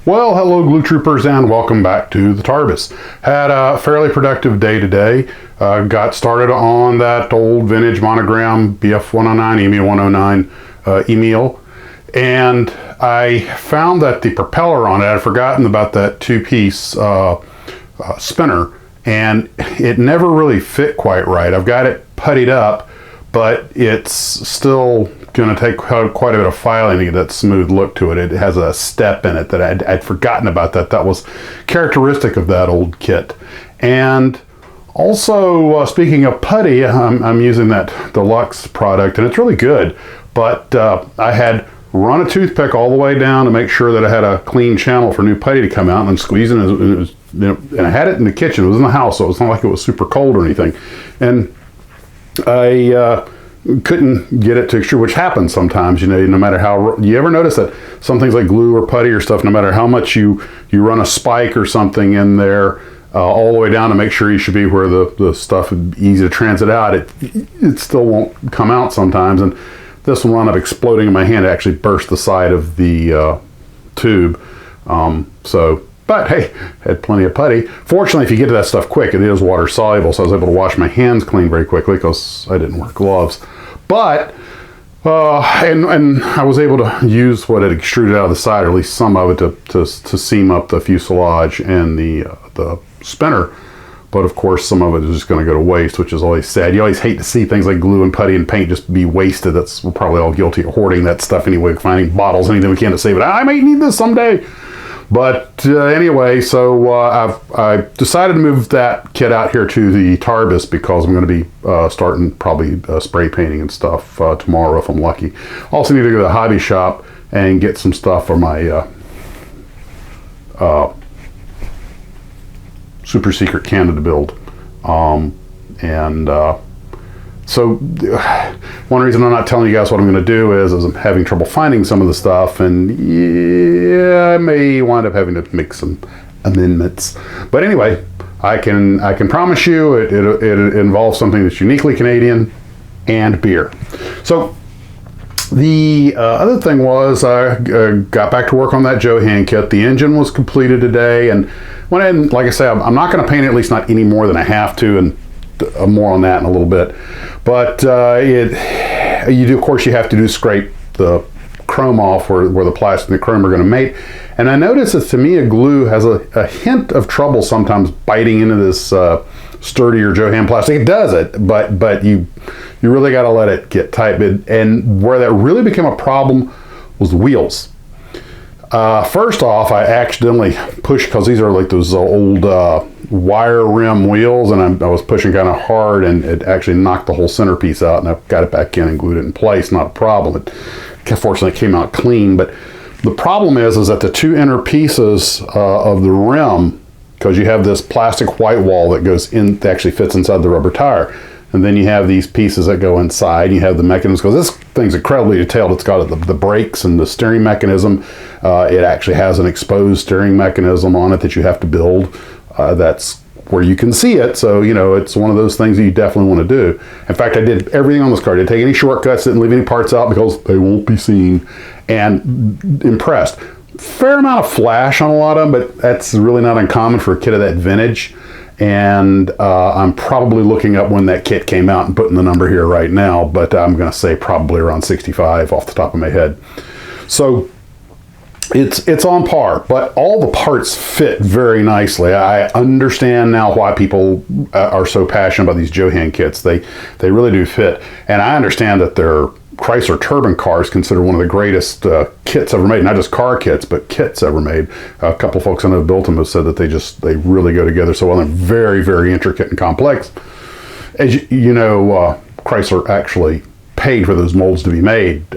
Well, hello Glue Troopers and welcome back to the Tarbis. Had a fairly productive day today. Got started on that old vintage Monogram BF109, EMEA 109 Emil. And I found that the propeller on it, I'd forgotten about that two-piece spinner, and it never really fit quite right. I've got it puttied up, but it's still going to take quite a bit of filing to get that smooth look to it. It has a step in it that I'd forgotten about that. That was characteristic of that old kit. And also, speaking of putty, I'm using that Deluxe product, and it's really good. But I had run a toothpick all the way down to make sure that I had a clean channel for new putty to come out, and I'm squeezing it. And, and I had it in the kitchen. It was in the house, so it's not like it was super cold or anything. And I couldn't get it to extrude, which happens sometimes, no matter how, you ever notice that some things like glue or putty or stuff, no matter how much you run a spike or something in there, all the way down to make sure you should be where the stuff would be easy to transit out, it still won't come out sometimes. And this one wound up exploding in my hand. It actually burst the side of the tube. But hey, had plenty of putty. Fortunately, if you get to that stuff quick, it is water soluble, so I was able to wash my hands clean very quickly because I didn't wear gloves. But, and I was able to use what had extruded out of the side, or at least some of it, to seam up the fuselage and the spinner. But of course, some of it is just going to go to waste, which is always sad. You always hate to see things like glue and putty and paint just be wasted. We're probably all guilty of hoarding that stuff anyway, finding bottles, anything we can to save it. I might need this someday. But anyway, so I decided to move that kit out here to the Tarbis because I'm going to be starting probably spray painting and stuff tomorrow if I'm lucky. Also need to go to the hobby shop and get some stuff for my super secret Canada build. So one reason I'm not telling you guys what I'm going to do is I'm having trouble finding some of the stuff, and yeah, I may wind up having to make some amendments. But anyway, I can promise you it involves something that's uniquely Canadian and beer. So the other thing was I got back to work on that Johan kit. The engine was completed today, and went ahead and, like I say, I'm not going to paint it, at least not any more than I have to, and more on that in a little bit. But of course, you have to scrape the chrome off where the plastic and the chrome are going to mate. And I noticed that Tamiya glue has a hint of trouble sometimes biting into this sturdier Johan plastic. It does it, but you really got to let it get tight. And where that really became a problem was the wheels. First off, I accidentally pushed, because these are like those old wire rim wheels, and I was pushing kind of hard, and it actually knocked the whole centerpiece out, and I got it back in and glued it in place. Not a problem. It fortunately came out clean, but the problem is that the two inner pieces of the rim, because you have this plastic white wall that goes in, that actually fits inside the rubber tire. And then you have these pieces that go inside. You have the mechanisms, because this thing's incredibly detailed. It's got the brakes and the steering mechanism. It actually has an exposed steering mechanism on it that you have to build. That's where you can see it. So, it's one of those things that you definitely want to do. In fact, I did everything on this car. I didn't take any shortcuts, didn't leave any parts out because they won't be seen. And impressed. Fair amount of flash on a lot of them, but that's really not uncommon for a kit of that vintage. And I'm probably looking up when that kit came out and putting the number here right now, but I'm going to say probably around 65 off the top of my head. So it's on par, but all the parts fit very nicely. I understand now why people are so passionate about these Johan kits. They really do fit, and I understand that they're Chrysler Turbine cars considered one of the greatest kits ever made. Not just car kits, but kits ever made. A couple folks I know who built them have said that they really go together so well. They're very, very intricate and complex. As Chrysler actually paid for those molds to be made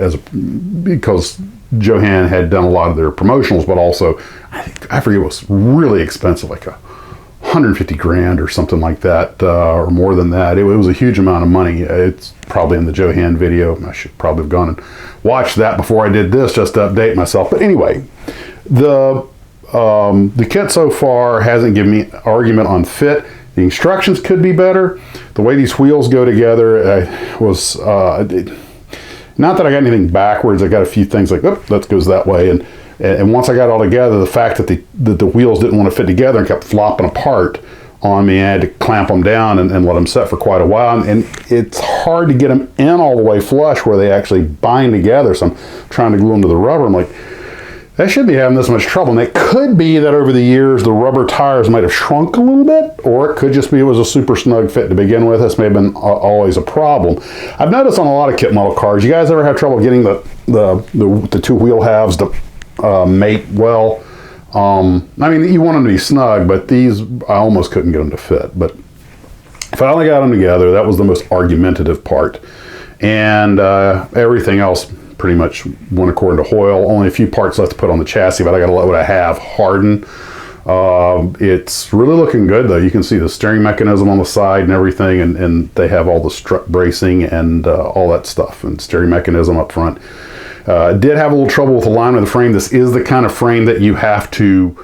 because Johan had done a lot of their promotionals, but also I forget, it was really expensive, like 150 grand or something like that, or more than that. It was a huge amount of money. It's probably in the Johan video. I should probably have gone and watched that before I did this just to update myself. But anyway, the kit so far hasn't given me an argument on fit. The instructions could be better. The way these wheels go together not that I got anything backwards. I got a few things like, oh, that goes that way. And once I got it all together, the fact that the wheels didn't want to fit together and kept flopping apart on me, I had to clamp them down and let them set for quite a while. And it's hard to get them in all the way flush where they actually bind together. So I'm trying to glue them to the rubber. I'm like, that shouldn't be having this much trouble. And it could be that over the years, the rubber tires might have shrunk a little bit, or it could just be it was a super snug fit to begin with. This may have been always a problem. I've noticed on a lot of kit model cars, you guys ever have trouble getting the two wheel halves to mate well? I mean, you want them to be snug, but these, I almost couldn't get them to fit. But finally got them together. That was the most argumentative part. And everything else pretty much went according to Hoyle. Only a few parts left to put on the chassis, but I got to let what I have harden. It's really looking good, though. You can see the steering mechanism on the side and everything, and they have all the strut bracing and all that stuff, and steering mechanism up front. Did have a little trouble with alignment of the frame. This is the kind of frame that you have to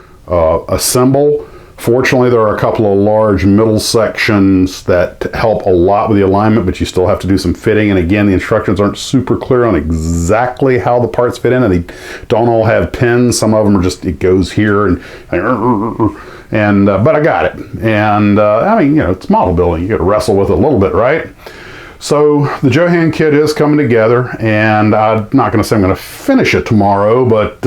assemble. Fortunately, there are a couple of large middle sections that help a lot with the alignment, but you still have to do some fitting. And again, the instructions aren't super clear on exactly how the parts fit in, and they don't all have pins. Some of them are just, it goes here, and but I got it. And I mean, you know, it's model building. You got to wrestle with it a little bit, right? So the Johan kit is coming together, and I'm not going to say I'm going to finish it tomorrow, but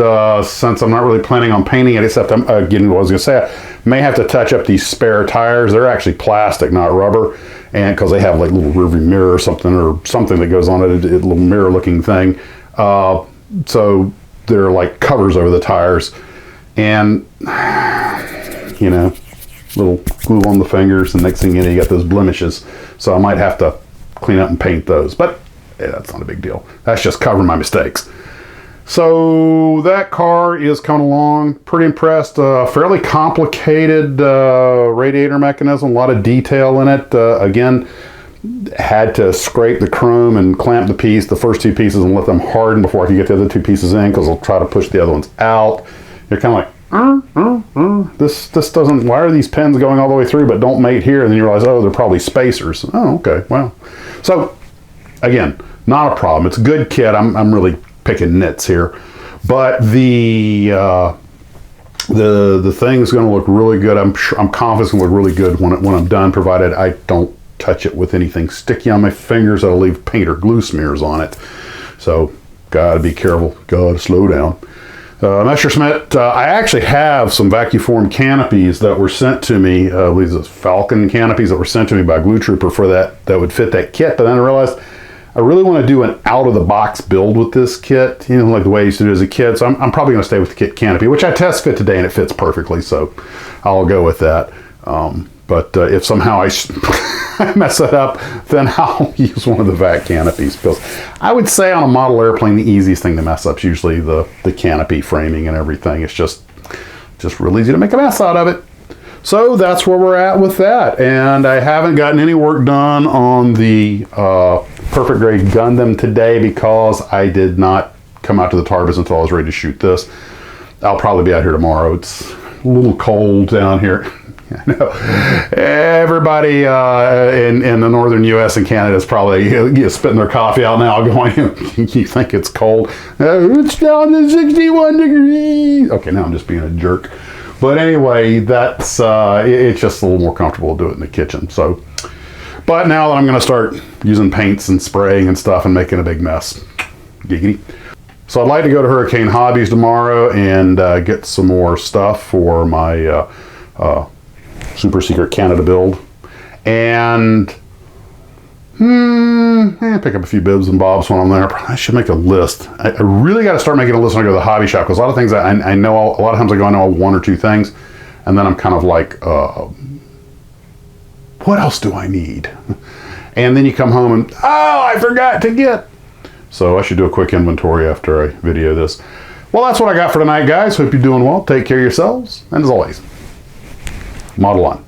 since I'm not really planning on painting it, except I'm getting what I was going to say, I may have to touch up these spare tires. They're actually plastic, not rubber, and because they have like little rearview mirror or something that goes on it, a little mirror looking thing. So they're like covers over the tires, and you know, little glue on the fingers, and next thing you know, you got those blemishes. So I might have to clean up and paint those, but yeah, that's not a big deal. That's just covering my mistakes. So that car is coming along. Pretty impressed. Fairly complicated radiator mechanism, a lot of detail in it. Again, had to scrape the chrome and clamp the first two pieces, and let them harden before I could get the other two pieces in, because I'll try to push the other ones out. You're kind of like, this doesn't, why are these pins going all the way through but don't mate here? And then you realize, oh, they're probably spacers. Oh, okay, well. So again, not a problem. It's a good kit. I'm really picking nits here, but the thing's going to look really good. I'm confident it's going to look really good when I'm done, provided I don't touch it with anything sticky on my fingers that'll leave paint or glue smears on it. So gotta be careful. Gotta slow down. Messerschmitt, I actually have some vacuum form canopies that were sent to me, these Falcon canopies that were sent to me by Glue Trooper for that would fit that kit, but then I realized I really want to do an out-of-the-box build with this kit, you know, like the way I used to do as a kid, so I'm probably going to stay with the kit canopy, which I test fit today, and it fits perfectly, so I'll go with that. But if somehow I mess it up, then I'll use one of the vac canopies, because I would say on a model airplane, the easiest thing to mess up is usually the canopy framing and everything. It's just real easy to make a mess out of it. So that's where we're at with that. And I haven't gotten any work done on the Perfect Grade Gundam today, because I did not come out to the Tarbis until I was ready to shoot this. I'll probably be out here tomorrow. It's a little cold down here. I know everybody in the northern U.S. and Canada is probably spitting their coffee out now, going, "You think it's cold? It's down to 61 degrees." Okay, now I'm just being a jerk. But anyway, that's it's just a little more comfortable to do it in the kitchen. So, but now that I'm going to start using paints and spraying and stuff and making a big mess, giggity. So I'd like to go to Hurricane Hobbies tomorrow and get some more stuff for my super secret Canada build, and pick up a few bibs and bobs when I'm there. I should make a list. I really got to start making a list when I go to the hobby shop, because a lot of things I know, a lot of times I go, I know one or two things, and then I'm kind of like, what else do I need? And then you come home and, oh, I forgot to get. So I should do a quick inventory after I video this. Well, that's what I got for tonight, guys. Hope you're doing well. Take care of yourselves, and as always, model on.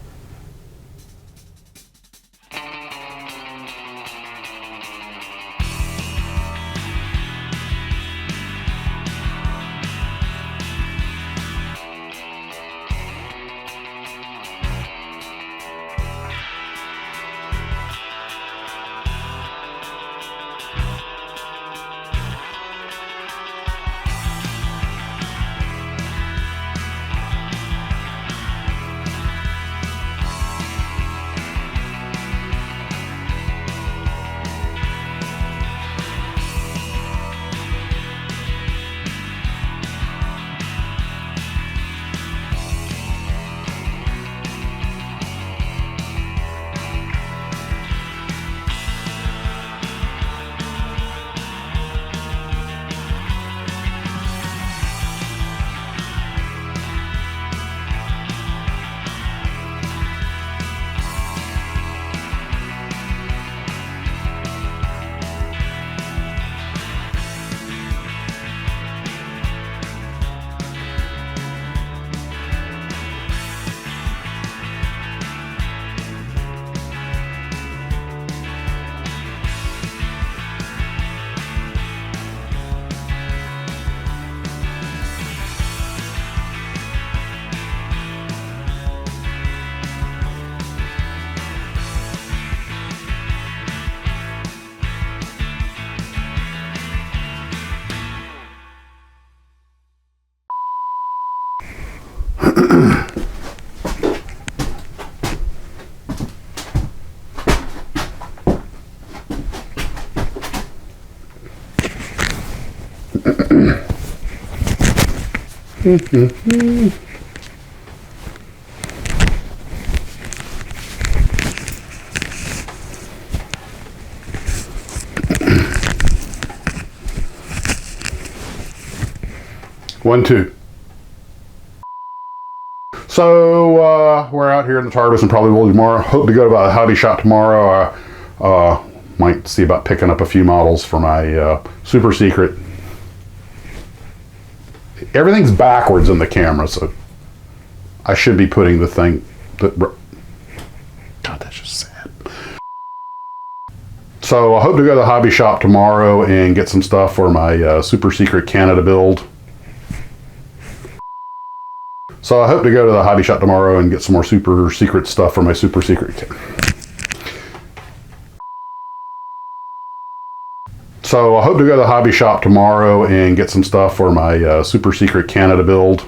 One, two. So we're out here in the TARDIS and probably will tomorrow. Hope to go to the hobby shop tomorrow. Might see about picking up a few models for my super secret. Everything's backwards in the camera, so I should be putting the thing. God, that's just sad. So I hope to go to the hobby shop tomorrow and get some stuff for my super secret Canada build. So I hope to go to the hobby shop tomorrow and get some more super secret stuff for my super secret. So I hope to go to the hobby shop tomorrow and get some stuff for my super secret Canada build.